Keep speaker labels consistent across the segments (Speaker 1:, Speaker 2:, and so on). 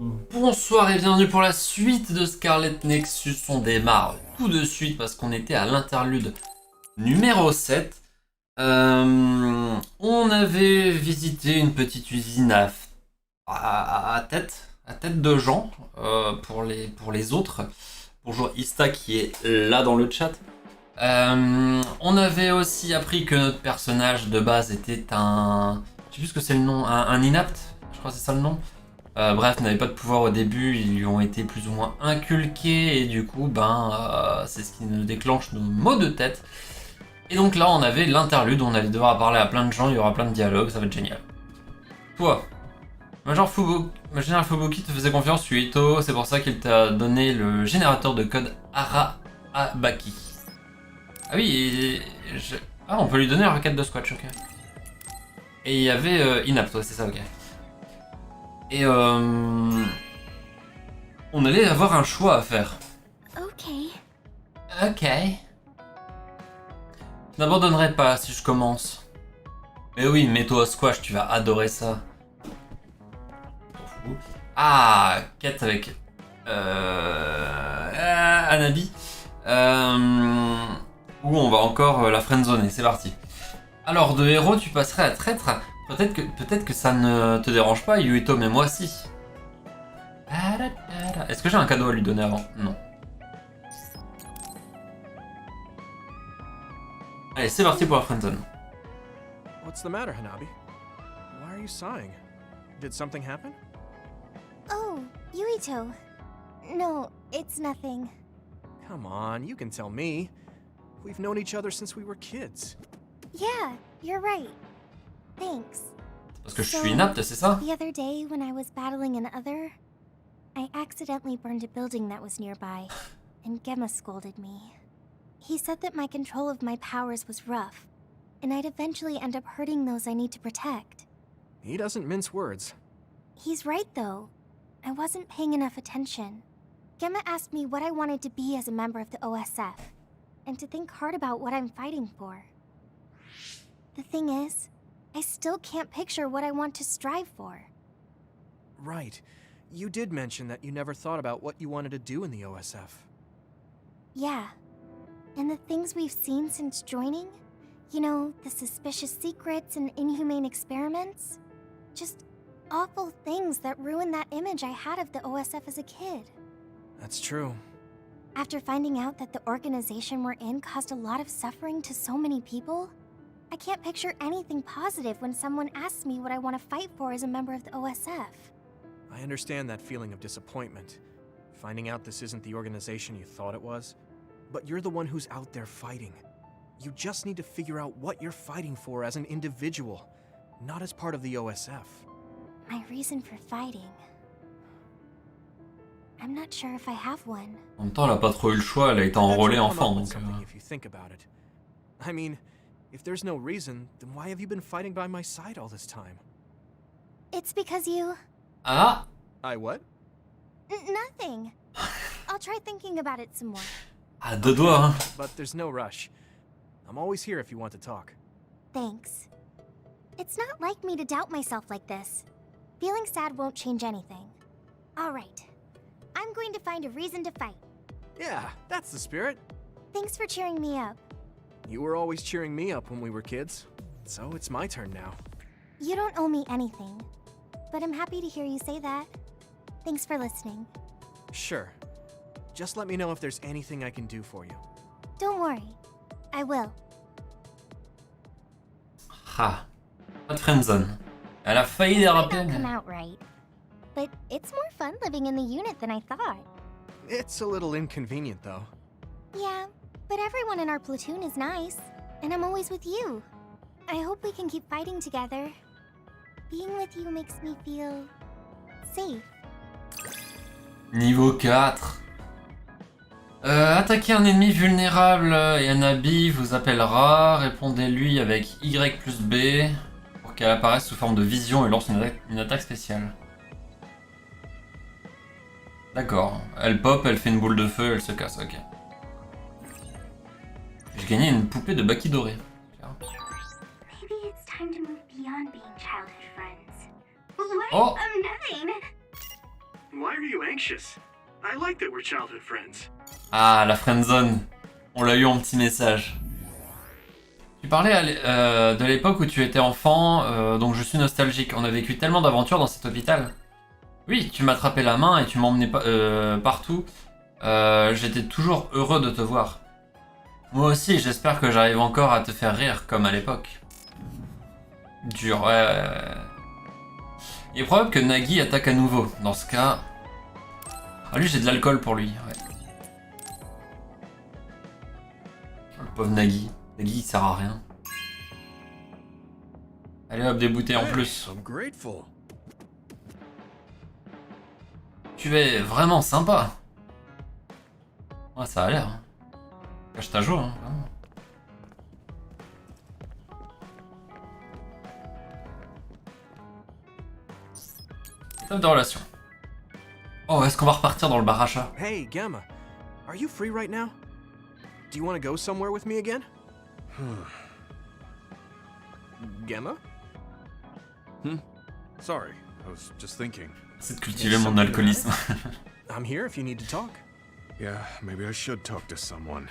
Speaker 1: Bonsoir et bienvenue pour la suite de Scarlet Nexus. On démarre tout de suite parce qu'on était à l'interlude numéro 7. On avait visité une petite usine à tête de gens pour les autres. Bonjour Ista qui est là dans le chat. On avait aussi appris que notre personnage de base était un... Je sais plus ce que c'est le nom, un inapte, je crois que c'est ça le nom. Bref, n'avait pas de pouvoir au début, ils lui ont été plus ou moins inculqués et du coup, c'est ce qui nous déclenche nos maux de tête. Et donc là, on avait l'interlude, on allait devoir parler à plein de gens, il y aura plein de dialogues, ça va être génial. Toi, Major Général Fubuki te faisait confiance, Yuito, c'est pour ça qu'il t'a donné le générateur de code Arahabaki. Ah oui, ah, on peut lui donner la requête de Squatch, ok. Et il y avait Inapte, ouais, c'est ça, ok. Et on allait avoir un choix à faire. Ok. Je n'abandonnerai pas si je commence. Mais oui, mets-toi squash, tu vas adorer ça. Ah, quête avec Anabi. Où on va encore la friendzoner, c'est parti. Alors, de héros, tu passerais à traître. Peut-être que ça ne te dérange pas, Yuito, mais moi si. Est-ce que j'ai un cadeau à lui donner avant? Non. Allez, c'est parti pour la friendzone.
Speaker 2: What's the matter, Hanabi? Why are you sighing? Did something happen?
Speaker 3: Oh, Yuito. No, it's nothing.
Speaker 2: Come on, you can tell me. We've known each other since we were kids.
Speaker 3: Yeah, you're right. Thanks.
Speaker 1: Parce que je suis inapte, c'est ça?
Speaker 3: The other day when I was battling an other, I accidentally burned a building that was nearby, and Gemma scolded me. He said that my control of my powers was rough, and I'd eventually end up hurting those I need to protect.
Speaker 2: He doesn't mince words.
Speaker 3: He's right though. I wasn't paying enough attention. Gemma asked me what I wanted to be as a member of the OSF, and to think hard about what I'm fighting for. The thing is, I still can't picture what I want to strive for.
Speaker 2: Right. You did mention that you never thought about what you wanted to do in the OSF.
Speaker 3: Yeah. And the things we've seen since joining? You know, the suspicious secrets and inhumane experiments? Just awful things that ruined that image I had of the OSF as a kid.
Speaker 2: That's true.
Speaker 3: After finding out that the organization we're in caused a lot of suffering to so many people, I can't picture anything positive when someone asks me what I want to fight for as a member of the OSF.
Speaker 2: I understand that feeling of disappointment. Finding out this isn't the organization you thought it was. But you're the one who's out there fighting. You just need to figure out what you're fighting for as an individual, not as part of the OSF.
Speaker 3: My reason for fighting... I'm not sure if I have one.
Speaker 1: En même temps, elle a pas trop eu le choix, elle a été enrôlée enfant, donc...
Speaker 2: If you think about it. I mean, if there's no reason, then why have you been fighting by my side all this time?
Speaker 3: It's because you...
Speaker 1: Ah!
Speaker 2: I what?
Speaker 3: Nothing. I'll try thinking about it some more.
Speaker 1: À deux doigts, hein.
Speaker 2: But there's no rush. I'm always here if you want to talk.
Speaker 3: Thanks. It's not like me to doubt myself like this. Feeling sad won't change anything. All right. I'm going to find a reason to fight.
Speaker 2: Yeah, that's the spirit.
Speaker 3: Thanks for cheering me up.
Speaker 2: You were always cheering me up when we were kids, so it's my turn now.
Speaker 3: You don't owe me anything, but I'm happy to hear you say that. Thanks for listening.
Speaker 2: Sure. Just let me know if there's anything I can do for you.
Speaker 3: Don't worry. I will.
Speaker 1: Ah. Pas de friendzone. Elle a failli déraper,
Speaker 3: Come
Speaker 1: mais...
Speaker 3: out right. But it's more fun living in the unit than I thought.
Speaker 2: It's a little inconvenient, though.
Speaker 3: Yeah, but everyone in our platoon is nice, and I'm always with you. I hope we can keep fighting together. Being with you makes me feel... safe.
Speaker 1: Niveau 4. Attaquez un ennemi vulnérable et Anabi vous appellera. Répondez-lui avec Y plus B pour qu'elle apparaisse sous forme de vision et lance une attaque spéciale. D'accord. Elle pop, elle fait une boule de feu, elle se casse, ok. J'ai gagné une poupée de Baki doré.
Speaker 4: Maybe it's time to move beyond being childhood friends. Wait,
Speaker 1: Oh.
Speaker 4: nothing.
Speaker 2: are you anxious? I like that we're childhood friends.
Speaker 1: Ah, la friendzone. On l'a eu en petit message. Tu parlais de l'époque où tu étais enfant, donc je suis nostalgique. On a vécu tellement d'aventures dans cet hôpital. Oui, tu m'attrapais la main et tu m'emmenais partout. J'étais toujours heureux de te voir. Moi aussi, j'espère que j'arrive encore à te faire rire, comme à l'époque. Dur, ouais. Il est probable que Nagi attaque à nouveau. Dans ce cas... Ah, lui, j'ai de l'alcool pour lui, ouais. Oh, le pauvre Nagi. Nagi, il sert à rien. Allez hop, des bouteilles en plus.
Speaker 2: I'm grateful.
Speaker 1: Tu es vraiment sympa. Ouais, ça a l'air. Hein. Cache ta joie, hein, vraiment. Top de relation. Oh, est-ce qu'on va repartir dans le bar à chat?
Speaker 2: Hey, Gamma. Are you free right now? Do you want to go somewhere with me again? Gamma?
Speaker 5: Sorry, I was just thinking.
Speaker 1: C'est de cultiver mon alcoolisme.
Speaker 2: I'm here if you need to talk.
Speaker 5: Yeah, maybe I should talk to someone.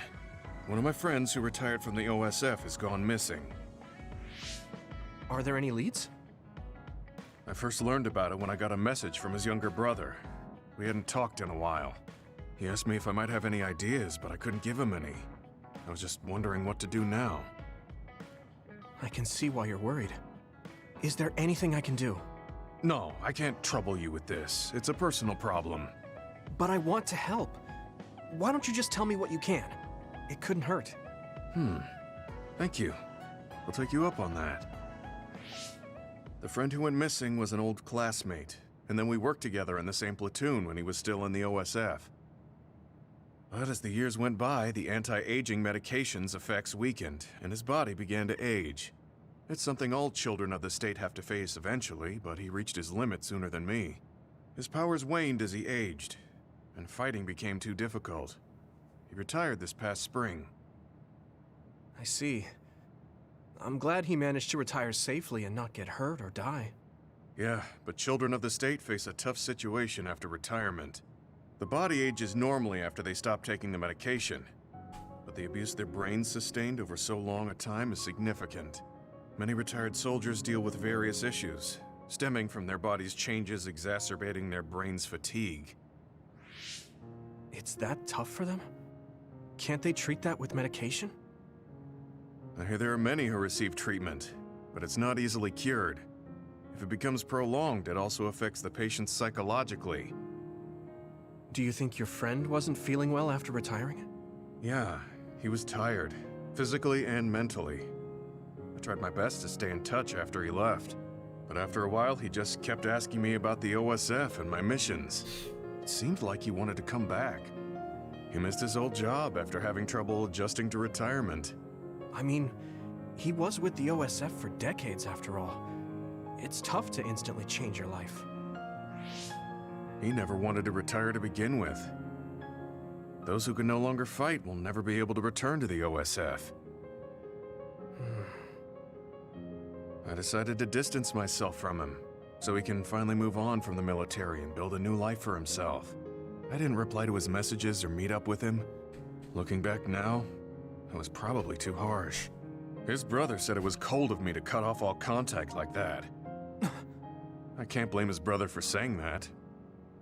Speaker 5: One of my friends who retired from the OSF has gone missing.
Speaker 2: Are there any leads?
Speaker 5: I first learned about it when I got a message from his younger brother. We hadn't talked in a while. He asked me if I might have any ideas, but I couldn't give him any. I was just wondering what to do now.
Speaker 2: I can see why you're worried. Is there anything I can do?
Speaker 5: No, I can't trouble you with this. It's a personal problem.
Speaker 2: But I want to help. Why don't you just tell me what you can? It couldn't hurt.
Speaker 5: Thank you. I'll take you up on that. The friend who went missing was an old classmate, and then we worked together in the same platoon when he was still in the OSF. But as the years went by, the anti-aging medication's effects weakened, and his body began to age. It's something all children of the state have to face eventually, but he reached his limit sooner than me. His powers waned as he aged, and fighting became too difficult. He retired this past spring.
Speaker 2: I see. I'm glad he managed to retire safely and not get hurt or die.
Speaker 5: Yeah, but children of the state face a tough situation after retirement. The body ages normally after they stop taking the medication, but the abuse their brains sustained over so long a time is significant. Many retired soldiers deal with various issues, stemming from their body's changes exacerbating their brain's fatigue.
Speaker 2: It's that tough for them? Can't they treat that with medication?
Speaker 5: I hear there are many who receive treatment, but it's not easily cured. If it becomes prolonged, it also affects the patient psychologically.
Speaker 2: Do you think your friend wasn't feeling well after retiring?
Speaker 5: Yeah, he was tired, physically and mentally. I tried my best to stay in touch after he left, but after a while he just kept asking me about the OSF and my missions. It seemed like he wanted to come back. He missed his old job after having trouble adjusting to retirement.
Speaker 2: I mean, he was with the OSF for decades after all. It's tough to instantly change your life.
Speaker 5: He never wanted to retire to begin with. Those who can no longer fight will never be able to return to the OSF. I decided to distance myself from him, so he can finally move on from the military and build a new life for himself. I didn't reply to his messages or meet up with him. Looking back now, I was probably too harsh. His brother said it was cold of me to cut off all contact like that. I can't blame his brother for saying that.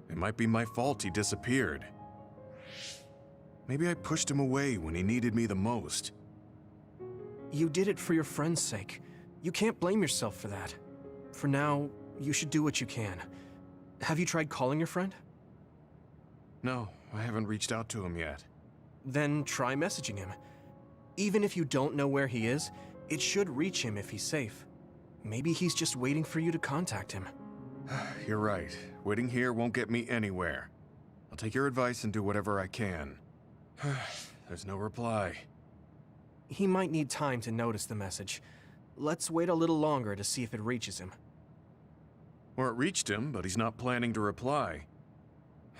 Speaker 5: It might be my fault he disappeared. Maybe I pushed him away when he needed me the most.
Speaker 2: You did it for your friend's sake. You can't blame yourself for that. For now, you should do what you can. Have you tried calling your friend?
Speaker 5: No, I haven't reached out to him yet.
Speaker 2: Then try messaging him. Even if you don't know where he is, it should reach him if he's safe. Maybe he's just waiting for you to contact him.
Speaker 5: You're right. Waiting here won't get me anywhere. I'll take your advice and do whatever I can. There's no reply.
Speaker 2: He might need time to notice the message. Let's wait a little longer to see if it reaches him.
Speaker 5: Or it reached him, but he's not planning to reply.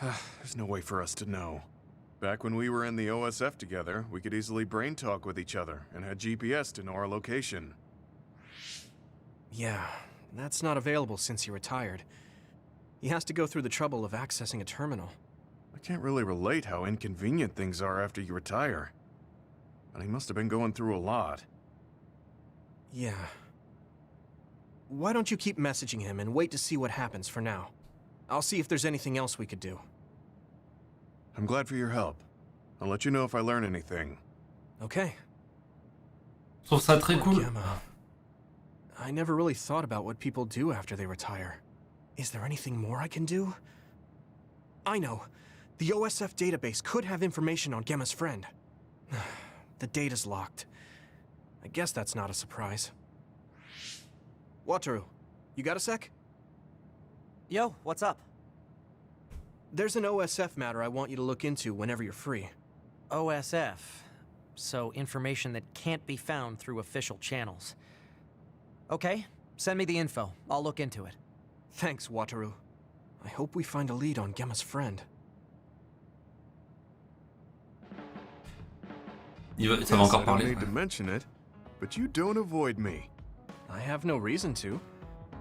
Speaker 5: There's no way for us to know. Back when we were in the OSF together, we could easily brain talk with each other and had GPS to know our location.
Speaker 2: Yeah, that's not available since he retired. He has to go through the trouble of accessing a terminal.
Speaker 5: I can't really relate how inconvenient things are after you retire. But he must have been going through a lot.
Speaker 2: Yeah. Why don't you keep messaging him and wait to see what happens for now? I'll see if there's anything else we could do.
Speaker 5: I'm glad for your help. I'll let you know if I learn anything.
Speaker 2: Okay.
Speaker 1: Je trouve ça très
Speaker 2: Poor
Speaker 1: cool.
Speaker 2: Gemma. I never really thought about what people do after they retire. Is there anything more I can do? I know. The OSF database could have information on Gemma's friend. The data's locked. I guess that's not a surprise. Wataru, you got a sec?
Speaker 6: Yo, what's up?
Speaker 2: There's an OSF matter I want you to look into whenever you're free.
Speaker 6: OSF. So information that can't be found through official channels. Okay, send me the info. I'll look into it.
Speaker 2: Thanks, Wataru. I hope we find a lead on Gemma's friend.
Speaker 1: Ça va encore
Speaker 5: I don't
Speaker 1: parler.
Speaker 5: need to mention it, but you don't avoid me.
Speaker 2: I have no reason to.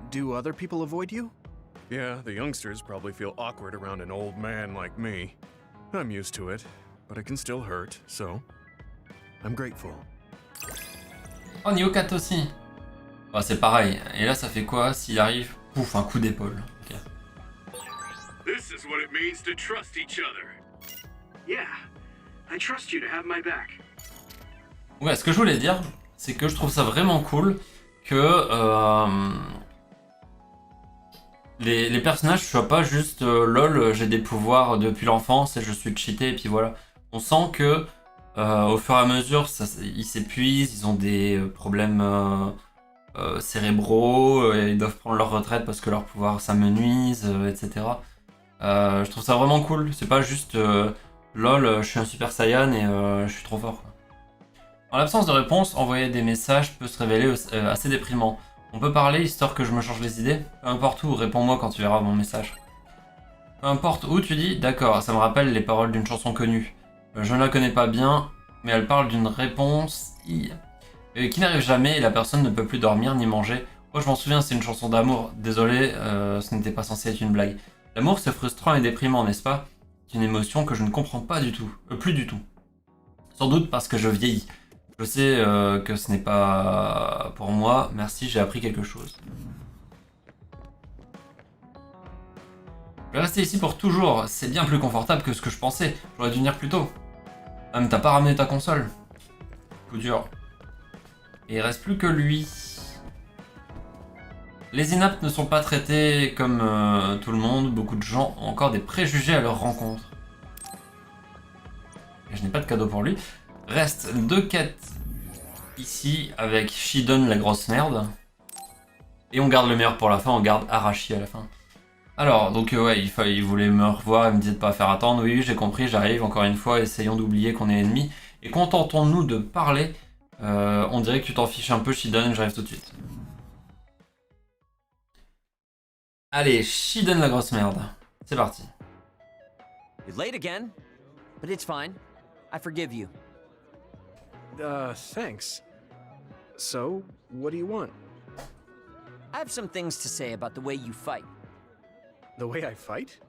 Speaker 2: Do other people avoid you?
Speaker 5: Yeah, the youngsters probably feel awkward around an old man like me. I'm used to it, but it can still hurt, so I'm grateful.
Speaker 1: Oh, niveau 4 aussi. Oh, c'est pareil. Et là, ça fait quoi s'il arrive? Pouf, un coup d'épaule. Ok.
Speaker 7: This is what it means to trust each other. Yeah, I trust you to have my back.
Speaker 1: Ouais, ce que je voulais dire, c'est que je trouve ça vraiment cool que les personnages soient pas juste lol, j'ai des pouvoirs depuis l'enfance et je suis cheaté et puis voilà. On sent que au fur et à mesure, ils s'épuisent, ils ont des problèmes cérébraux, et ils doivent prendre leur retraite parce que leurs pouvoirs s'amenuisent, etc. Je trouve ça vraiment cool. C'est pas juste lol, je suis un Super Saiyan et je suis trop fort, quoi. En l'absence de réponse, envoyer des messages peut se révéler assez déprimant. On peut parler histoire que je me change les idées? Peu importe où, réponds-moi quand tu verras mon message. Peu importe où, tu dis? D'accord, ça me rappelle les paroles d'une chanson connue. Je ne la connais pas bien, mais elle parle d'une réponse qui n'arrive jamais et la personne ne peut plus dormir ni manger. Oh, je m'en souviens, c'est une chanson d'amour. Désolé, ce n'était pas censé être une blague. L'amour, c'est frustrant et déprimant, n'est-ce pas? C'est une émotion que je ne comprends pas du tout. Plus du tout. Sans doute parce que je vieillis. Je sais que ce n'est pas pour moi. Merci, j'ai appris quelque chose. Je vais rester ici pour toujours. C'est bien plus confortable que ce que je pensais. J'aurais dû venir plus tôt. Ah, mais t'as pas ramené ta console. Coup dur. Et il reste plus que lui. Les inaptes ne sont pas traités comme tout le monde. Beaucoup de gens ont encore des préjugés à leur rencontre. Et je n'ai pas de cadeau pour lui. Reste 2 quêtes ici avec Shidon la grosse merde. Et on garde le meilleur pour la fin, on garde Arashi à la fin. Alors, donc ouais, il voulait me revoir, il me disait de pas faire attendre. Oui, j'ai compris, j'arrive encore une fois, essayons d'oublier qu'on est ennemis. Et contentons-nous de parler. On dirait que tu t'en fiches un peu, Shidon, j'arrive tout de suite. Allez, Shidon la grosse merde. C'est parti.
Speaker 6: You're late again, but it's fine. I forgive you.
Speaker 2: Thanks. So, what do you want?
Speaker 6: I have some things to say about the way you fight.
Speaker 2: The way I fight?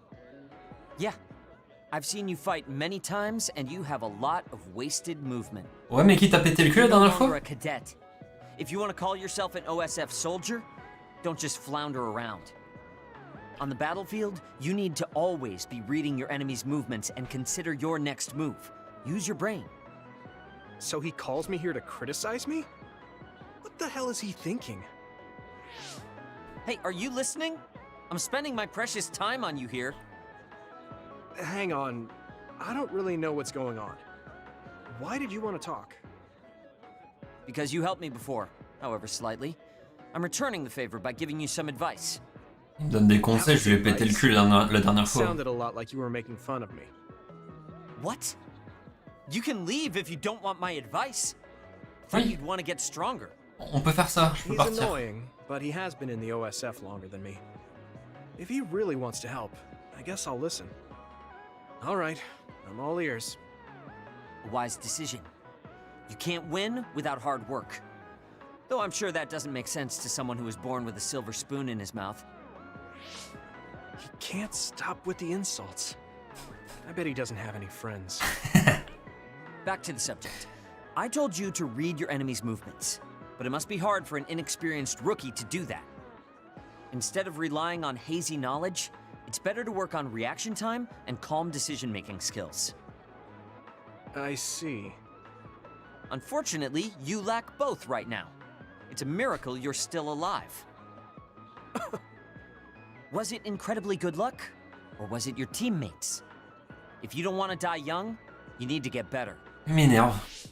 Speaker 6: Yeah. I've seen you fight many times, and you have a lot of wasted movement.
Speaker 1: Ouais, mais qui t'a pété le cul la dernière
Speaker 6: You're no longer
Speaker 1: fois?
Speaker 6: a cadet. If you want to call yourself an OSF soldier, don't just flounder around. On the battlefield, you need to always be reading your enemy's movements and consider your next move. Use your brain.
Speaker 2: So he calls me here to criticize me? What the hell is he thinking?
Speaker 6: Hey, are you listening? I'm spending my precious time on you here.
Speaker 2: Hang on. I don't really know what's going on. Why did you want to talk?
Speaker 6: Because you helped me before, however slightly. I'm returning the favor by giving you some advice.
Speaker 1: Il me donne des conseils, je lui ai pété le cul la dernière fois.
Speaker 2: Sounded a lot like you were making fun of me.
Speaker 6: What? You can leave if you don't want my advice. Thought
Speaker 1: Oui.
Speaker 6: you'd want to get stronger.
Speaker 1: On peut faire ça, je peux
Speaker 2: He's
Speaker 1: partir.
Speaker 2: annoying, but he has been in the OSF longer than me. If he really wants to help, I guess I'll listen. All right, I'm all ears.
Speaker 6: A wise decision. You can't win without hard work. Though I'm sure that doesn't make sense to someone who was born with a silver spoon in his mouth.
Speaker 2: He can't stop with the insults. I bet he doesn't have any friends.
Speaker 6: Back to the subject. I told you to read your enemy's movements, but it must be hard for an inexperienced rookie to do that. Instead of relying on hazy knowledge, it's better to work on reaction time and calm decision-making skills.
Speaker 2: I see.
Speaker 6: Unfortunately, you lack both right now. It's a miracle you're still alive. Was it incredibly good luck, or was it your teammates? If you don't want to die young, you need to get better.
Speaker 1: Il m'énerve.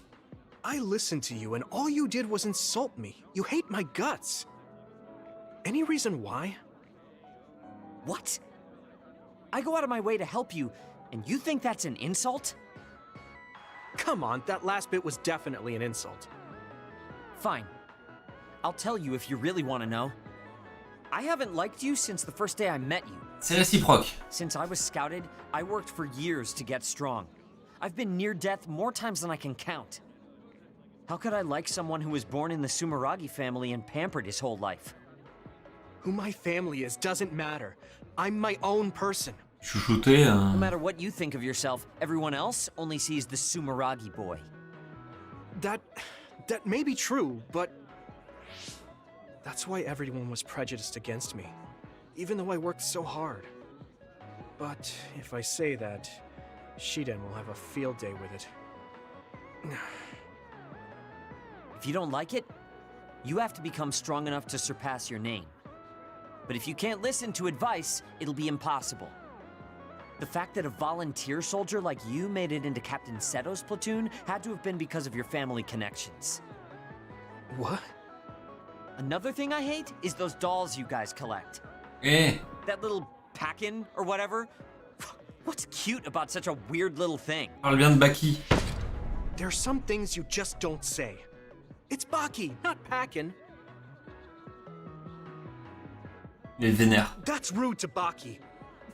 Speaker 2: I listened to you, and all you did was insult me. You hate my guts. Any reason why?
Speaker 6: What? I go out of my way to help you, and you think that's an insult?
Speaker 2: Come on, that last bit was definitely an insult.
Speaker 6: Fine. I'll tell you if you really want to know. I haven't liked you since the first day I met you.
Speaker 1: C'est réciproque.
Speaker 6: Since I was scouted, I worked for years to get strong. I've been near death more times than I can count. How could I like someone who was born in the Sumeragi family and pampered his whole life?
Speaker 2: Who my family is doesn't matter. I'm my own person.
Speaker 1: Chouchouté.
Speaker 6: No matter what you think of yourself, everyone else only sees the Sumeragi boy.
Speaker 2: That may be true, but that's why everyone was prejudiced against me, even though I worked so hard. But if I say that, Shiden will have a field day with it.
Speaker 6: If you don't like it, you have to become strong enough to surpass your name. But if you can't listen to advice, it'll be impossible. The fact that a volunteer soldier like you made it into Captain Seto's platoon had to have been because of your family connections.
Speaker 2: What?
Speaker 6: Another thing I hate is those dolls you guys collect.
Speaker 1: Eh.
Speaker 6: That little pack-in or whatever. What's cute about such a weird little thing?
Speaker 1: Parle bien de Baki.
Speaker 2: There are some things you just don't say. It's Baki, not Packin.
Speaker 1: Il est vénère.
Speaker 2: That's rude to Baki.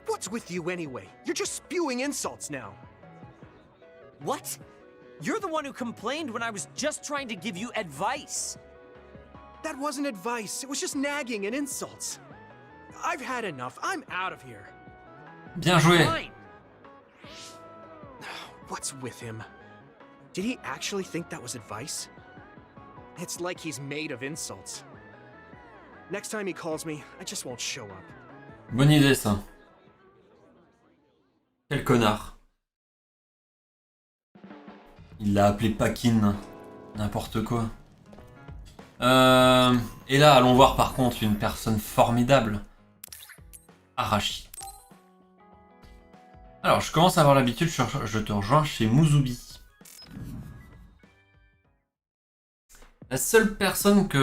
Speaker 2: What's with you anyway? You're just spewing insults now.
Speaker 6: What? You're the one who complained when I was just trying to give you advice.
Speaker 2: That wasn't advice. It was just nagging and insults. I've had enough. I'm out of here.
Speaker 1: Bien joué.
Speaker 6: Fine.
Speaker 2: What's with him? Did he actually think that was advice? It's like he's made of insults. Next time he calls me, I just won't show up.
Speaker 1: Bonne idée ça. Quel connard. Il l'a appelé Pakin. N'importe quoi. Et là, allons voir par contre une personne formidable. Arashi. Alors, je commence à avoir l'habitude, je te rejoins chez Muzubi. La seule personne qui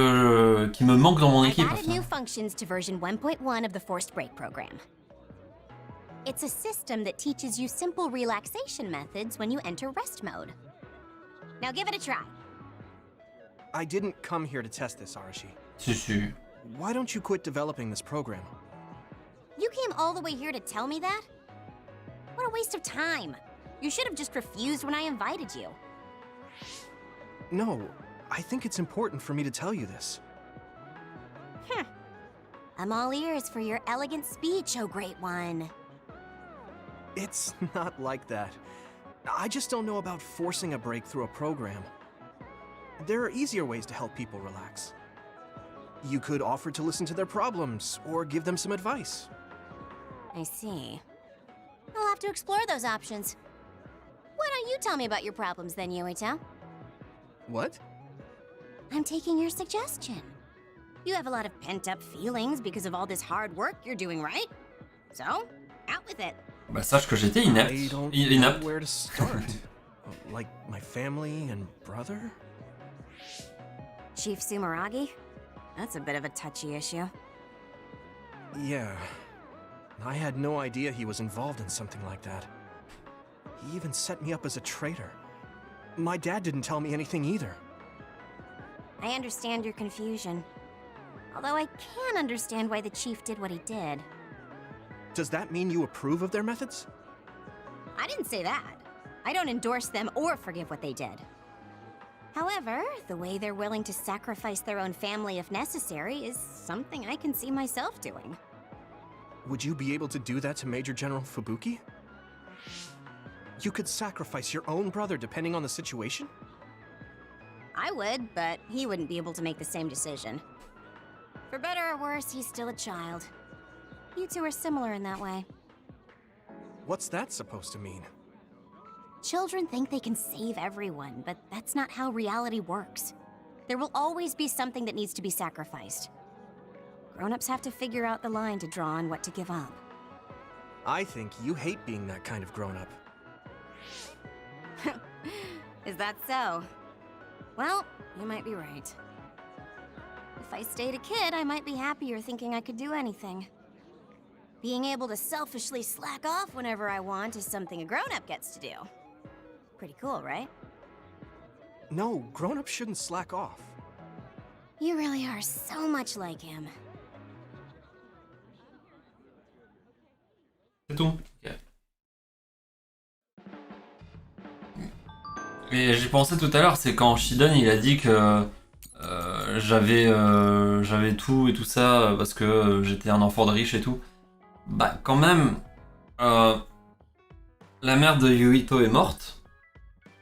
Speaker 1: me manque dans mon équipe.
Speaker 8: I've added new functions to version 1.1 of the Forced Break program. It's a system that teaches you simple relaxation methods when you enter rest mode. Now give it a try.
Speaker 2: I didn't come here to test this, Arashi.
Speaker 1: Si.
Speaker 2: Why don't you quit developing this program?
Speaker 8: You came all the way here to tell me that? What a waste of time. You should have just refused when I invited you.
Speaker 2: No, I think it's important for me to tell you this.
Speaker 8: I'm all ears for your elegant speech, oh great one.
Speaker 2: It's not like that. I just don't know about forcing a break through a program. There are easier ways to help people relax. You could offer to listen to their problems, or give them some advice.
Speaker 8: I see. I'll have to explore those options. Why don't you tell me about your problems then, Yuito?
Speaker 2: What?
Speaker 8: I'm taking your suggestion. You have a lot of pent-up feelings because of all this hard work you're doing, right? So, out with it.
Speaker 1: Bah sache que j'étais inapte.
Speaker 2: I don't know
Speaker 1: Inapte.
Speaker 2: where to start. Like my family and brother?
Speaker 8: Chief Sumeragi? That's a bit of a touchy issue.
Speaker 2: Yeah. I had no idea he was involved in something like that. He even set me up as a traitor. My dad didn't tell me anything either.
Speaker 8: I understand your confusion. Although I can understand why the chief did what he did.
Speaker 2: Does that mean you approve of their methods?
Speaker 8: I didn't say that. I don't endorse them or forgive what they did. However, the way they're willing to sacrifice their own family if necessary is something I can see myself doing.
Speaker 2: Would you be able to do that to Major General Fubuki? You could sacrifice your own brother depending on the situation?
Speaker 8: I would, but he wouldn't be able to make the same decision. For better or worse, he's still a child. You two are similar in that way.
Speaker 2: What's that supposed to mean?
Speaker 8: Children think they can save everyone, but that's not how reality works. There will always be something that needs to be sacrificed. Grown-ups have to figure out the line to draw on what to give up.
Speaker 2: I think you hate being that kind of grown-up.
Speaker 8: Is that so? Well, you might be right. If I stayed a kid, I might be happier thinking I could do anything. Being able to selfishly slack off whenever I want is something a grown-up gets to do. Pretty cool, right?
Speaker 2: No, grown-ups shouldn't slack off.
Speaker 8: You really are so much like him.
Speaker 1: C'est tout. Ok. Et j'ai pensé tout à l'heure, c'est quand Shiden il a dit que j'avais tout et tout ça parce que j'étais un enfant de riche et tout. Bah quand même, la mère de Yuito est morte.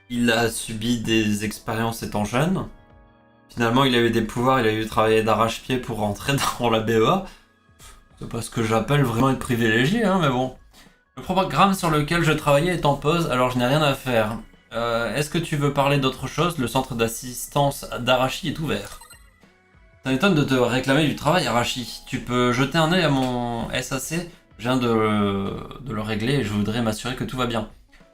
Speaker 1: Il a subi des expériences étant jeune. Finalement, il a eu des pouvoirs, il a eu travailler d'arrache-pied pour rentrer dans la BEA. C'est pas ce que j'appelle vraiment être privilégié, hein, mais bon. Le programme sur lequel je travaillais est en pause, alors je n'ai rien à faire. Est-ce que tu veux parler d'autre chose? Le centre d'assistance d'Arashi est ouvert. Ça m'étonne de te réclamer du travail, Arashi. Tu peux jeter un œil à mon SAC? Je viens de le régler et je voudrais m'assurer que tout va bien.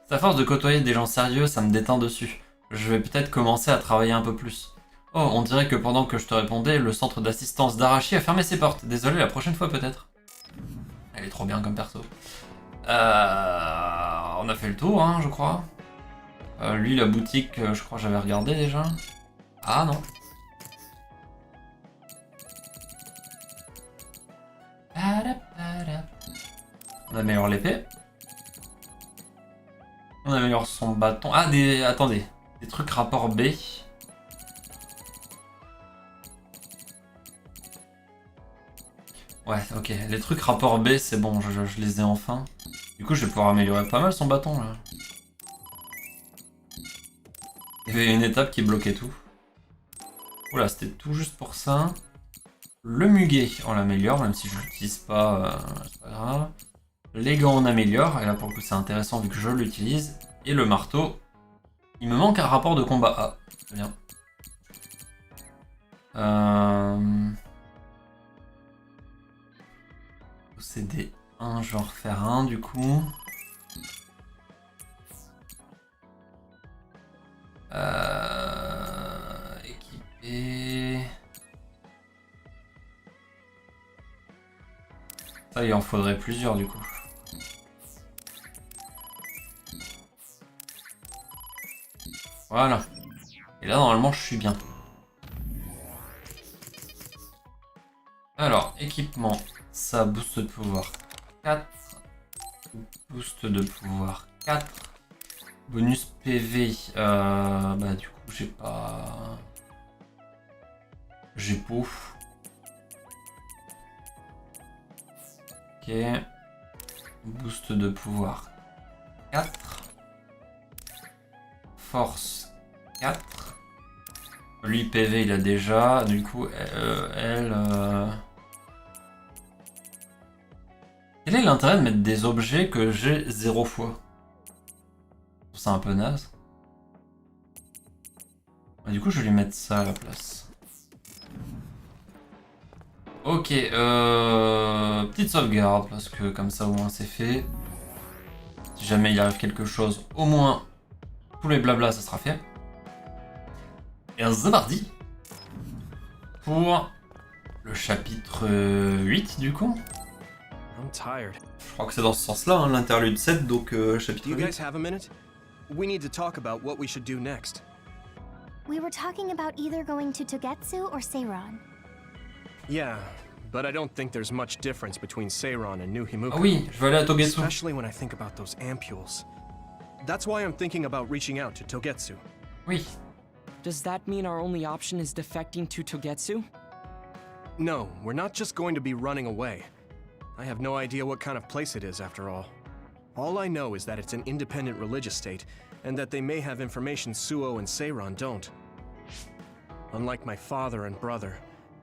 Speaker 1: C'est à force de côtoyer des gens sérieux, ça me déteint dessus. Je vais peut-être commencer à travailler un peu plus. Oh, on dirait que pendant que je te répondais, le centre d'assistance d'Arashi a fermé ses portes. Désolé, la prochaine fois peut-être. Elle est trop bien comme perso. On a fait le tour, hein, je crois. Lui, la boutique, je crois que j'avais regardé déjà. Ah non. On améliore l'épée. On améliore son bâton. Ah, attendez. Des trucs rapport B. Ouais, ok. Les trucs rapport B, c'est bon, je les ai enfin. Du coup, je vais pouvoir améliorer pas mal son bâton, là. Il y avait une étape qui bloquait tout. Oula, c'était tout juste pour ça. Le muguet, on l'améliore, même si je l'utilise pas, c'est pas grave. Les gants, on améliore, et là pour le coup c'est intéressant vu que je l'utilise. Et le marteau, il me manque un rapport de combat. Ah, très bien. Posséder un, je vais en refaire un du coup. Équiper. Ça, il en faudrait plusieurs du coup. Voilà. Et là, normalement, je suis bien. Alors, équipement. Ça, boost de pouvoir 4. Boost de pouvoir 4. Bonus PV. Bah, du coup, j'ai pas... J'ai pas. Ok. Boost de pouvoir 4. Force 4. Lui PV il a déjà. Du coup elle... Quel est l'intérêt de mettre des objets que j'ai 0 fois? C'est un peu naze. Du coup je vais lui mettre ça à la place. Ok, petite sauvegarde, parce que comme ça au moins c'est fait. Si jamais il arrive quelque chose, au moins tous les blabla ça sera fait. Et c'est parti pour le chapitre 8 du coup.
Speaker 2: I'm tired.
Speaker 1: Je crois que c'est dans ce sens-là, hein, l'interlude 7, donc chapitre
Speaker 2: Do you
Speaker 1: 8.
Speaker 2: guys have a minute? We need to talk about what we should do next.
Speaker 3: We were talking about either going to Togetsu or Seiron.
Speaker 2: Yeah, but I don't think there's much difference between Seiron and New Himuka.
Speaker 1: Ah oui, je vais aller à Togetsu.
Speaker 2: Especially when I think about those ampules. That's why I'm thinking about reaching out to Togetsu.
Speaker 1: Oui.
Speaker 9: Does that mean our only option is defecting to Togetsu?
Speaker 2: No, we're not just going to be running away. I have no idea what kind of place it is, after all. All I know is that it's an independent religious state, and that they may have information Suo and Seiran don't. Unlike my father and brother,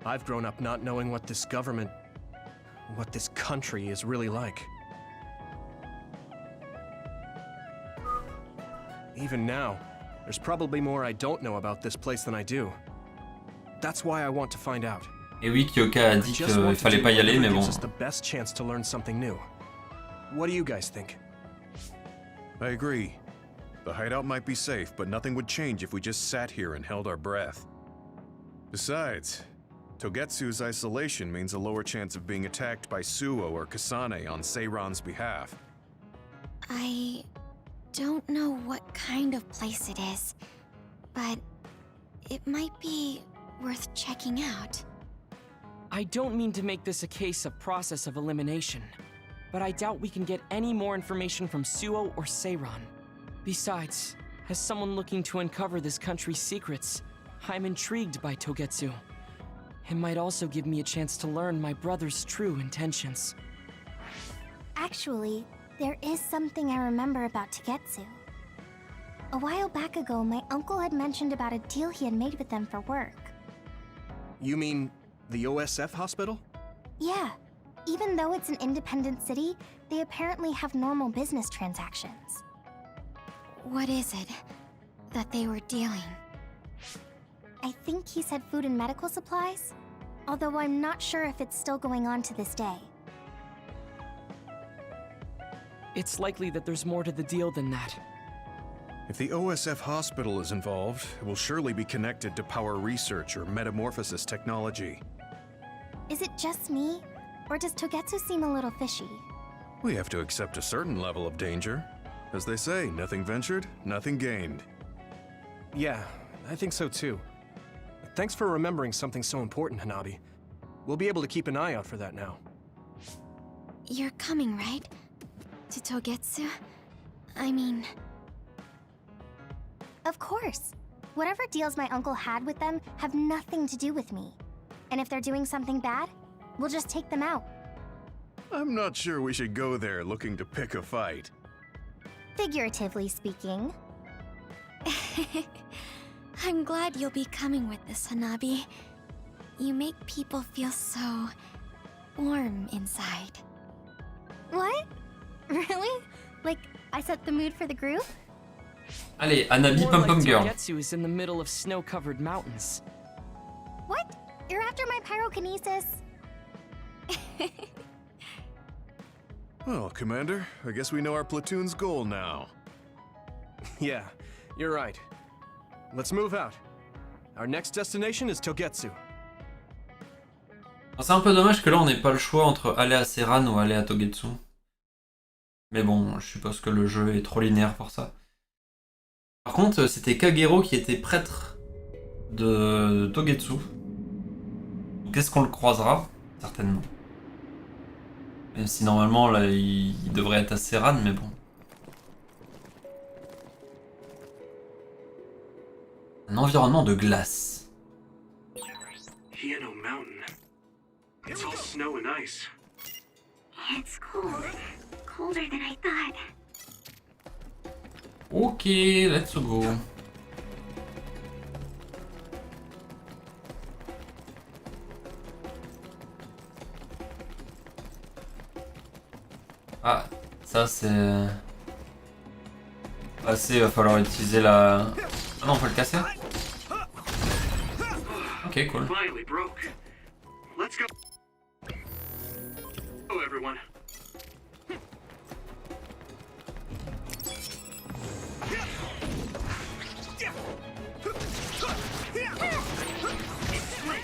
Speaker 2: I've grown up not knowing what this government, what this country is really like. Even now, there's probably more I don't know about this place than I do. That's why I want to find out.
Speaker 1: Et oui, Kyoka a dit qu'il fallait pas y aller, mais bon.
Speaker 2: Gives us the best chance to learn something new. What do you guys think?
Speaker 5: I agree. The hideout might be safe, but nothing would change if we just sat here and held our breath. Besides, Togetsu's isolation means a lower chance of being attacked by Suo or Kasane on Seiran's behalf.
Speaker 3: I don't know what kind of place it is, but it might be worth checking out.
Speaker 9: I don't mean to make this a case of process of elimination, but I doubt we can get any more information from Suo or Seiran. Besides, as someone looking to uncover this country's secrets, I'm intrigued by Togetsu. It might also give me a chance to learn my brother's true intentions.
Speaker 3: Actually, there is something I remember about Togetsu. A while back ago, my uncle had mentioned about a deal he had made with them for work.
Speaker 2: You mean the OSF hospital?
Speaker 3: Yeah. Even though it's an independent city, they apparently have normal business transactions. What is it that they were dealing? I think he said food and medical supplies, although I'm not sure if it's still going on to this day.
Speaker 9: It's likely that there's more to the deal than that.
Speaker 5: If the OSF hospital is involved, it will surely be connected to power research or metamorphosis technology.
Speaker 3: Is it just me, or does Togetsu seem a little fishy?
Speaker 5: We have to accept a certain level of danger. As they say, nothing ventured, nothing gained.
Speaker 2: Yeah, I think so too. Thanks for remembering something so important, Hanabi. We'll be able to keep an eye out for that now.
Speaker 3: You're coming, right? To Togetsu? I mean... Of course. Whatever deals my uncle had with them have nothing to do with me. And if they're doing something bad, we'll just take them out.
Speaker 5: I'm not sure we should go there looking to pick a fight.
Speaker 3: Figuratively speaking. I'm glad you'll be coming with us, Hanabi. You make people feel so... warm inside. What? Really? Like, I set the mood for the group?
Speaker 1: Allez, Hanabi
Speaker 9: More
Speaker 1: Pom
Speaker 9: like
Speaker 1: Pom Girl.
Speaker 9: Togetsu is in the middle of snow-covered mountains.
Speaker 3: What? You're after my pyrokinesis?
Speaker 5: Well, Commander, I guess we know our platoon's goal now.
Speaker 2: Yeah, you're right. Let's move out. Our next destination is Togetsu.
Speaker 1: C'est un peu dommage que là on n'ait pas le choix entre aller à Seiran ou aller à Togetsu. Mais bon, je suppose que le jeu est trop linéaire pour ça. Par contre, c'était Kagero qui était prêtre de Togetsu. Donc est-ce qu'on le croisera? Certainement. Même si normalement là il devrait être à Seiran, mais bon. Un environnement de glace.
Speaker 7: Hieno Mountain. It's all snow and ice.
Speaker 4: It's cold. Colder than I thought.
Speaker 1: Ok, let's go. Ah, ça c'est... Passer, il va falloir utiliser la... Ah non, on peut le casser. Ok, cool.
Speaker 7: Finally broke. Let's go. Hello, everyone.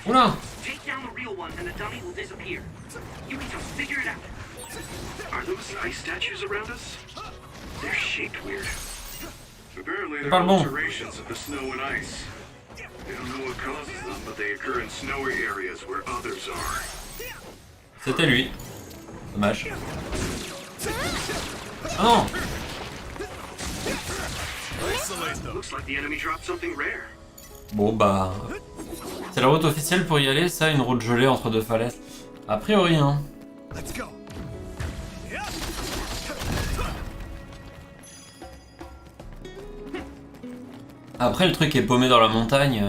Speaker 1: Oula!
Speaker 7: Take down the real one and the dummy will disappear. Yuito, figure it out. Are those ice statues around us? They're shaped weird. Apparently they're
Speaker 1: Pardon.
Speaker 7: alterations of the snow and ice. They don't know what causes them, but they occur in snowy areas where others are.
Speaker 1: C'était lui. Dommage. Ah non!
Speaker 7: Looks like the enemy dropped something rare.
Speaker 1: Bon bah... C'est la route officielle pour y aller, ça, une route gelée entre deux falaises. A priori, hein.
Speaker 2: Let's go.
Speaker 1: Après, le truc est paumé dans la montagne.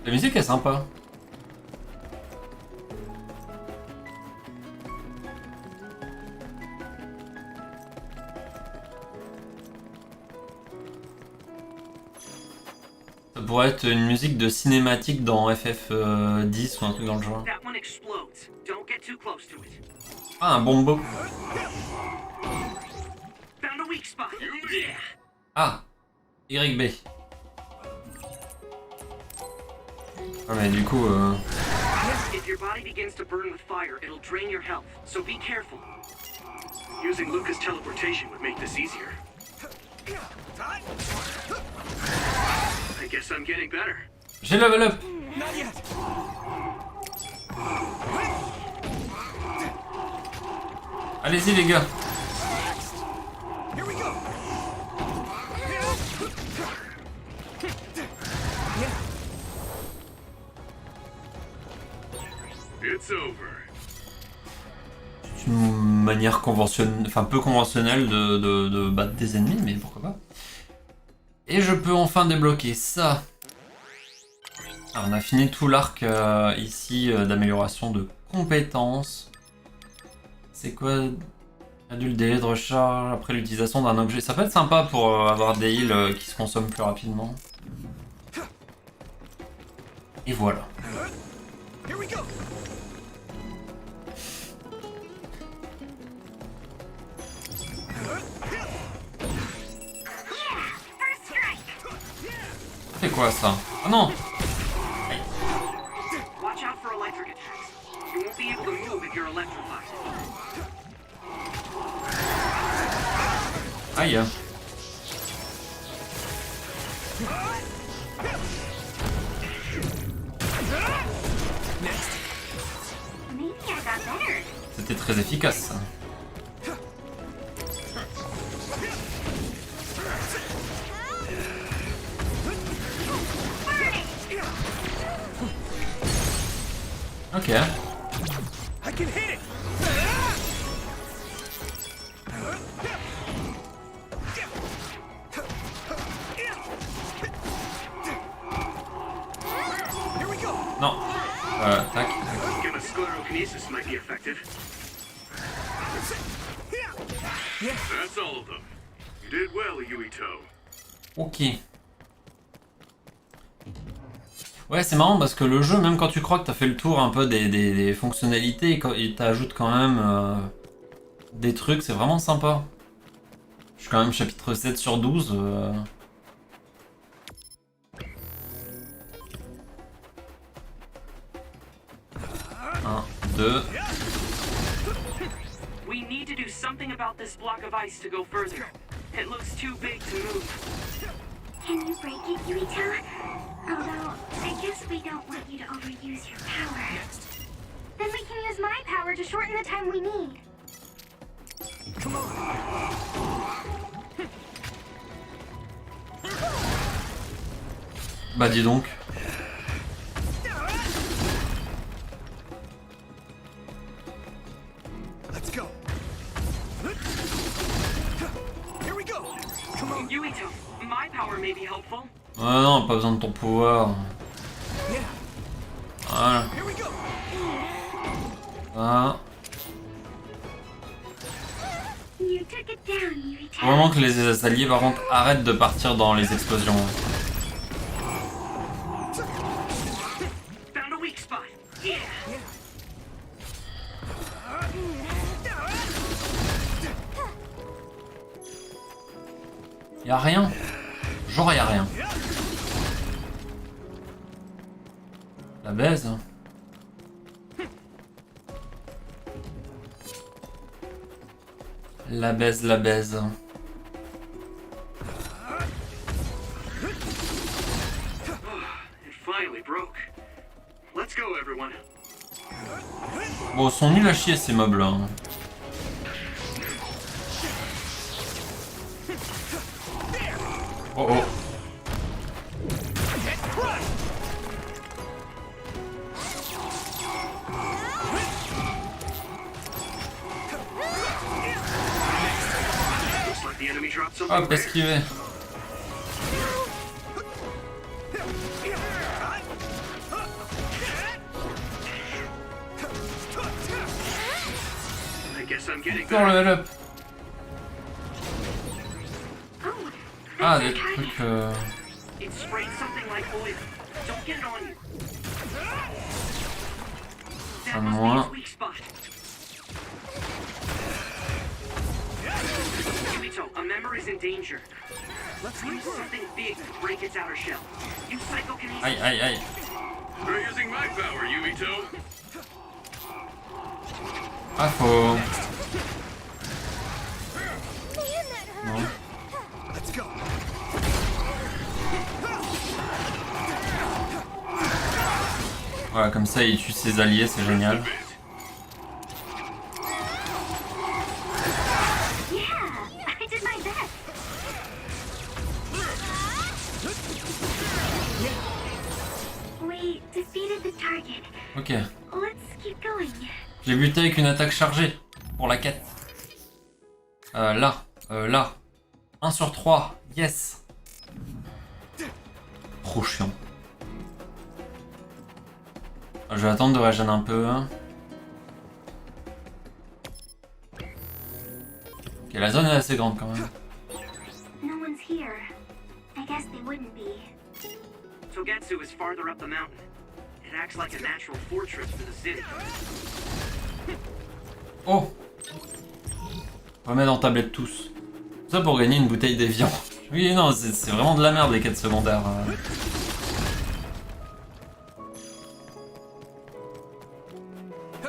Speaker 1: La musique est sympa. Ça pourrait être une musique de cinématique dans FF10 ou un truc dans le genre.
Speaker 7: That one explodes. Don't get too close to it.
Speaker 1: Ah, un bombo.
Speaker 7: Found a weak spot. Yeah.
Speaker 1: Ah, YB. Ah mais du coup...
Speaker 7: If your body begins to burn with fire, it'll drain your health, so be careful. Using Luca's teleportation would make this easier. I guess I'm getting better.
Speaker 1: J'ai level up. Allez-y les gars.
Speaker 7: It's over.
Speaker 1: C'est une manière conventionnelle, enfin peu conventionnelle de battre des ennemis, mais pourquoi pas. Et je peux enfin débloquer ça. Alors, on a fini tout l'arc ici d'amélioration de compétences. C'est quoi? Réduit le délai de recharge après l'utilisation d'un objet. Ça peut être sympa pour avoir des heals qui se consomment plus rapidement. Et voilà. C'est quoi ça? Ah non!
Speaker 7: Watch out for electric attacks. You won't be able to move if you're electrified.
Speaker 1: Aïe!
Speaker 4: Maybe I got better.
Speaker 1: C'était très efficace ça. Ok.
Speaker 2: I can hit it. Here we go.
Speaker 1: Non. Tac.
Speaker 7: Gamma sclerokinesis might be effective. That's all of them. You did well, Yuito.
Speaker 1: Ok. Ouais, c'est marrant parce que le jeu, même quand tu crois que t'as fait le tour un peu des fonctionnalités, il t'ajoute quand même des trucs, c'est vraiment sympa. Je suis quand même chapitre 7 sur 12. 1, 2.
Speaker 7: We need to do something about this block of ice to go further. It looks too big to move.
Speaker 4: Can you break it, Yuito? Although, I guess we don't want you to overuse your power. Then we can use my power to shorten the time we need.
Speaker 1: Bah dis donc.
Speaker 2: Let's go. Here we go. Come on.
Speaker 7: Yuito, my power may be helpful.
Speaker 1: Ah non, pas besoin de ton pouvoir.
Speaker 2: Yeah.
Speaker 1: Voilà.
Speaker 2: Here we go.
Speaker 1: Ah.
Speaker 4: You took it down, Yuito.
Speaker 1: Faut vraiment que les alliés par contre arrêtent de partir dans les explosions.
Speaker 7: Found a weak spot. Yeah.
Speaker 1: Y'a rien. Genre y'a rien. La baise. La baise, la baise.
Speaker 7: It finally broke. Let's go, everyone.
Speaker 1: Bon, ils sont nuls à chier ces mobs là. Oh oh.
Speaker 7: Want something
Speaker 1: Hop, esquivé.
Speaker 7: I guess I'm getting
Speaker 1: Dans le
Speaker 7: better.
Speaker 1: level up.
Speaker 4: Oh,
Speaker 1: Ah,
Speaker 4: that's
Speaker 1: des
Speaker 4: our target.
Speaker 1: trucs.
Speaker 7: It sprayed something like oil. Don't get it on you. That
Speaker 1: Un
Speaker 7: must be
Speaker 1: moins.
Speaker 7: its weak spot. Yuito, a member is in danger. Let's use something big to break its outer shell. Use psychokinesis.
Speaker 1: Aïe, aïe, aïe.
Speaker 5: They're using my power, Yuito.
Speaker 1: Ah, faut... Non.
Speaker 2: Let's go.
Speaker 1: Voilà, comme ça il tue ses alliés, c'est génial.
Speaker 4: Yeah, I did my best. We defeated the target.
Speaker 1: Ok.
Speaker 4: Let's keep going.
Speaker 1: J'ai buté avec une attaque chargée pour la quête. Là. 1 sur 3. Yes. Trop chiant. Je vais attendre de régénérer un peu. Hein. Ok, la zone est assez grande quand même.
Speaker 4: No one's here. I guess they wouldn't be.
Speaker 7: Togetsu is farther up the mountain. It acts like a natural fortress for the city.
Speaker 1: Oh. Remets dans tablette tous. Ça pour gagner une bouteille d'évian. Oui, non, c'est vraiment de la merde les quêtes secondaires.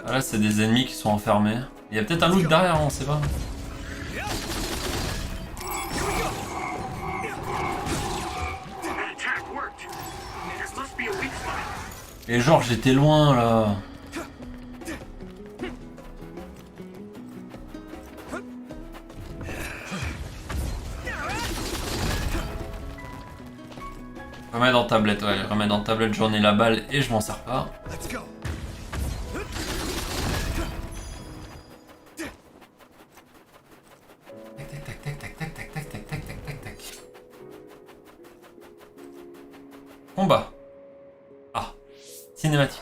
Speaker 1: Là, c'est des ennemis qui sont enfermés. Il y a peut-être un loot derrière, on sait pas.
Speaker 7: That attack worked. There must be a weak spot.
Speaker 1: Et genre, j'étais loin là. Remets dans tablette, ouais, remets dans tablette, j'en ai la balle et je m'en sers pas.
Speaker 2: Let's go.
Speaker 1: Tac tac tac tac tac tac tac tac tac tac tac tac tac. Combat. Ah, cinématique.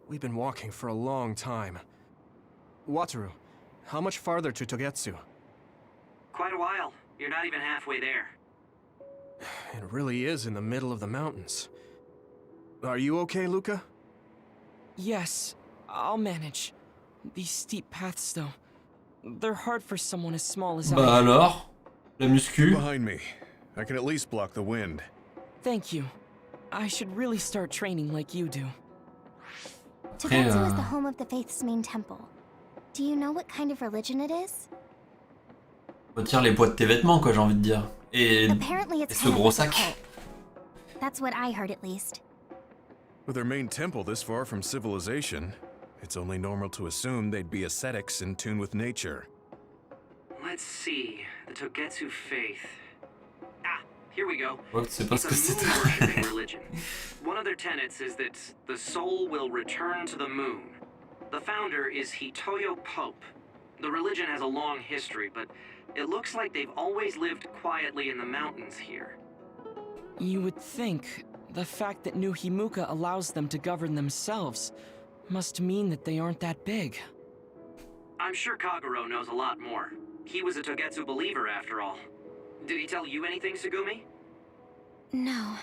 Speaker 2: We've been walking for a long time. Wataru, how much farther to Togetsu?
Speaker 7: Quite a while. You're not even halfway there.
Speaker 2: It really is in the middle of the mountains. Are you okay, Luca?
Speaker 9: Yes, I'll manage. These steep paths, though, they're hard for someone as small as
Speaker 1: Bah
Speaker 9: I am.
Speaker 1: alors, la muscu.
Speaker 5: Behind me. I can at least block the wind.
Speaker 9: Thank you. I should really start training like you do.
Speaker 3: Togetsu is the home of the Faith's main temple. Do you know what kind of religion it is?
Speaker 1: Retire les poids de tes vêtements, quoi, j'ai envie de dire. Et
Speaker 3: Apparently it's
Speaker 1: ce
Speaker 3: kind of
Speaker 1: gros
Speaker 3: like a
Speaker 1: sac.
Speaker 3: cult. That's what I heard at least.
Speaker 5: With their main temple this far from civilization, it's only normal to assume they'd be ascetics in tune with nature.
Speaker 7: Let's see. The Togetsu faith. Ah, here we go.
Speaker 1: Ouais, tu sais pas ce que
Speaker 7: It's a
Speaker 1: c'était.
Speaker 7: moon worshiping religion. One of their tenets is that the soul will return to the moon. The founder is Hitoyo Pope. The religion has a long history, but it looks like they've always lived quietly in the mountains here.
Speaker 9: You would think the fact that New Himuka allows them to govern themselves must mean that they aren't that big.
Speaker 7: I'm sure Kagero knows a lot more. He was a Togetsu believer after all. Did he tell you anything, Sugumi?
Speaker 10: No.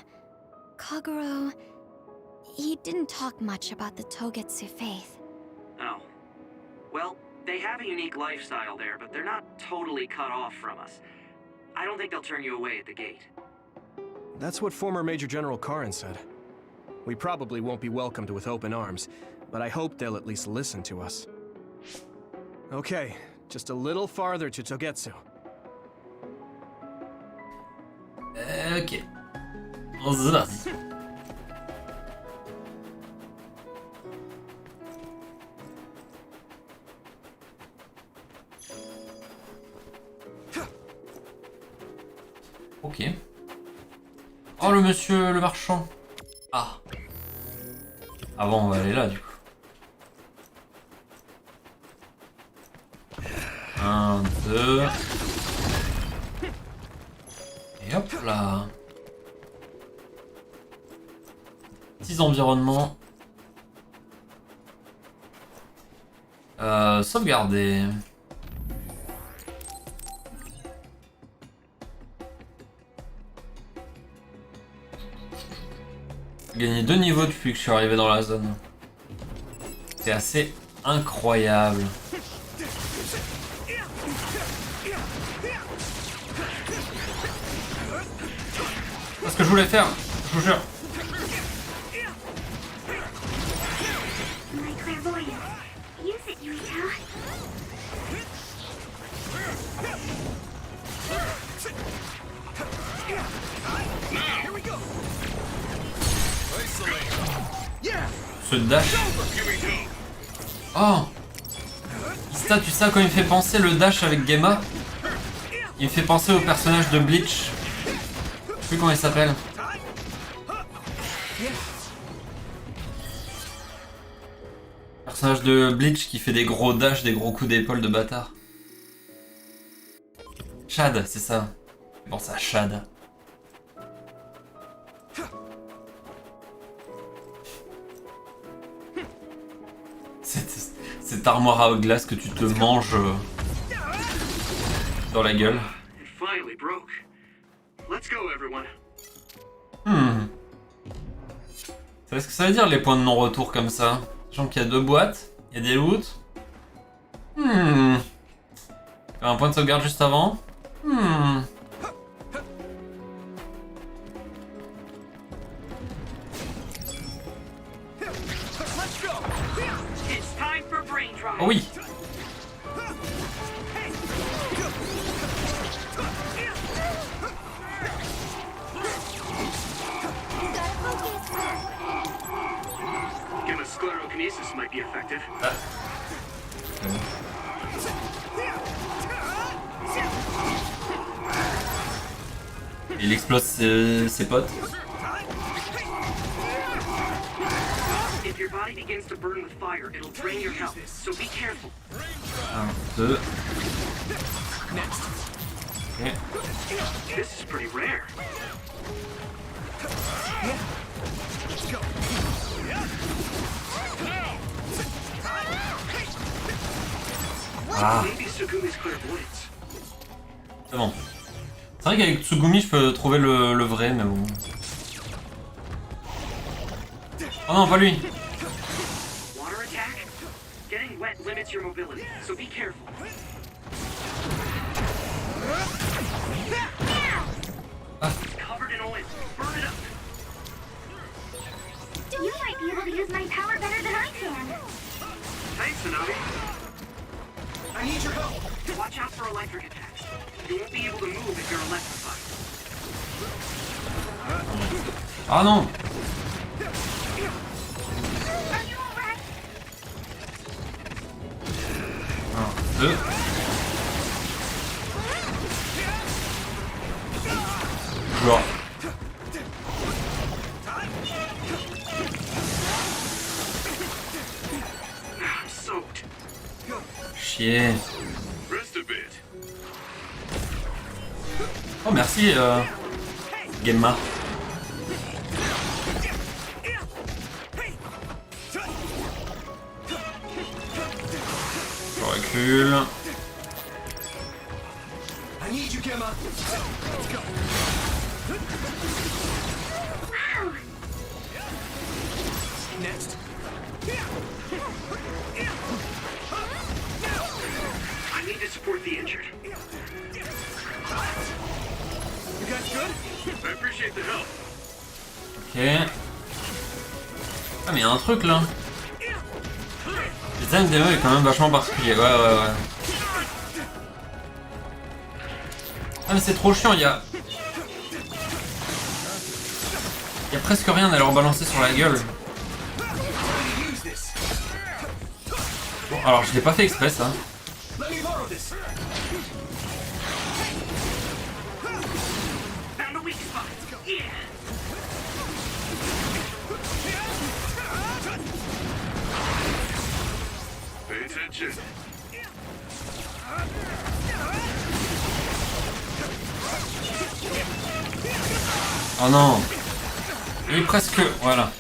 Speaker 10: Kagero... he didn't talk much about the Togetsu faith.
Speaker 7: Oh. Well, they have a unique lifestyle there, but they're not totally cut off from us. I don't think they'll turn you away at the gate.
Speaker 2: That's what former Major General Karin said. We probably won't be welcomed with open arms, but I hope they'll at least listen to us. Okay, just a little farther to Togetsu.
Speaker 1: Ok. C'est parti. Ok. Oh, le monsieur, le marchand. Ah. Ah bon, on va aller là, du coup. 1, 2... Et hop là. Petits environnements. Sauvegarder. J'ai gagné 2 niveaux depuis que je suis arrivé dans la zone. C'est assez incroyable. C'est ce que je voulais faire, je vous jure.
Speaker 4: My clairvoyance. Use it, Yuito.
Speaker 1: Ce dash. Oh, Ista, tu sais à quoi il me fait penser le dash avec Gemma? Il me fait penser au personnage de Bleach. Je sais plus comment il s'appelle. Personnage de Bleach qui fait des gros dashs, des gros coups d'épaule de bâtard. Chad, c'est ça. Bon, ça, Chad. Cette armoire à glace que tu te manges dans la gueule.
Speaker 7: It finally broke. Let's go, everyone.
Speaker 1: Vous savez ce que ça veut dire les points de non-retour comme ça? Sachant qu'il y a 2 boîtes, il y a des loots. Un point de sauvegarde juste avant.
Speaker 7: It's time for brain drive.
Speaker 1: Oh oui.
Speaker 7: Gamma sclerokinesis might be effective.
Speaker 1: Il explose ses potes.
Speaker 7: If your body begins to burn with fire, it'll drain your health, so be careful.
Speaker 1: 1, 2. Okay.
Speaker 7: This is pretty rare.
Speaker 1: Ah,
Speaker 7: Maybe Sugumi's clairvoyance.
Speaker 1: c'est bon. C'est vrai qu'avec Tsugumi, je peux trouver le vrai, mais bon. Oh non, pas lui.
Speaker 7: Water attack? Getting wet limits your mobility, so be careful. It's covered in oil. Burn it up.
Speaker 4: You might be able to use my power better than I can.
Speaker 7: Thanks, Tsunami. I need your help. Watch out for electric attacks. You won't be able to move if you're electrified.
Speaker 1: Ah non.
Speaker 4: Are you alright?
Speaker 1: 1, 2. Genre.
Speaker 7: I'm soaked.
Speaker 1: Chier.
Speaker 7: Rest a bit.
Speaker 1: Oh merci Gemma. Je recule.
Speaker 2: I need you, Gemma. Let's go.
Speaker 4: Wow.
Speaker 2: Next.
Speaker 7: I need to support the injured.
Speaker 2: You guys good?
Speaker 7: I appreciate the help.
Speaker 1: Ok. Ah mais y a un truc là. Le design des meufs est quand même vachement particulier. Ouais. Ah mais c'est trop chiant, il y a presque rien à leur balancer sur la gueule. Bon, alors je l'ai pas fait exprès ça.
Speaker 2: Let me borrow this.
Speaker 7: Found a weak spot. Yeah. Pay attention.
Speaker 1: Oh non. Il est presque... Voilà.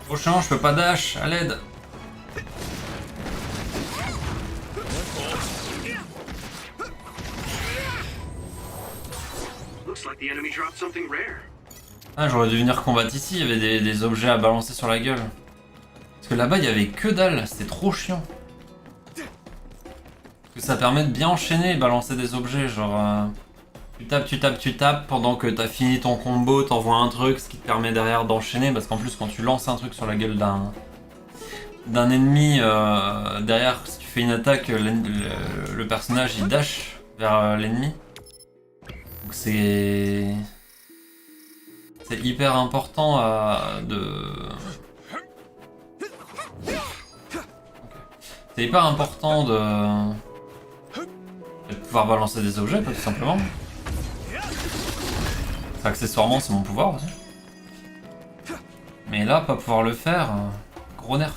Speaker 1: Prochain, je peux pas dash, à l'aide.
Speaker 7: Looks like the enemy dropped something rare.
Speaker 1: Ah, j'aurais dû venir combattre ici, il y avait des objets à balancer sur la gueule. Parce que là-bas, il y avait que dalle, c'était trop chiant. Parce que ça permet de bien enchaîner et balancer des objets, genre... tu tapes, pendant que t'as fini ton combo, t'envoies un truc, ce qui te permet derrière d'enchaîner, parce qu'en plus quand tu lances un truc sur la gueule d'un ennemi, derrière si tu fais une attaque, le personnage il dash vers l'ennemi. Donc c'est hyper important C'est hyper important de pouvoir balancer des objets, tout simplement. Accessoirement, c'est mon pouvoir aussi. Mais là, pas pouvoir le faire, gros nerf.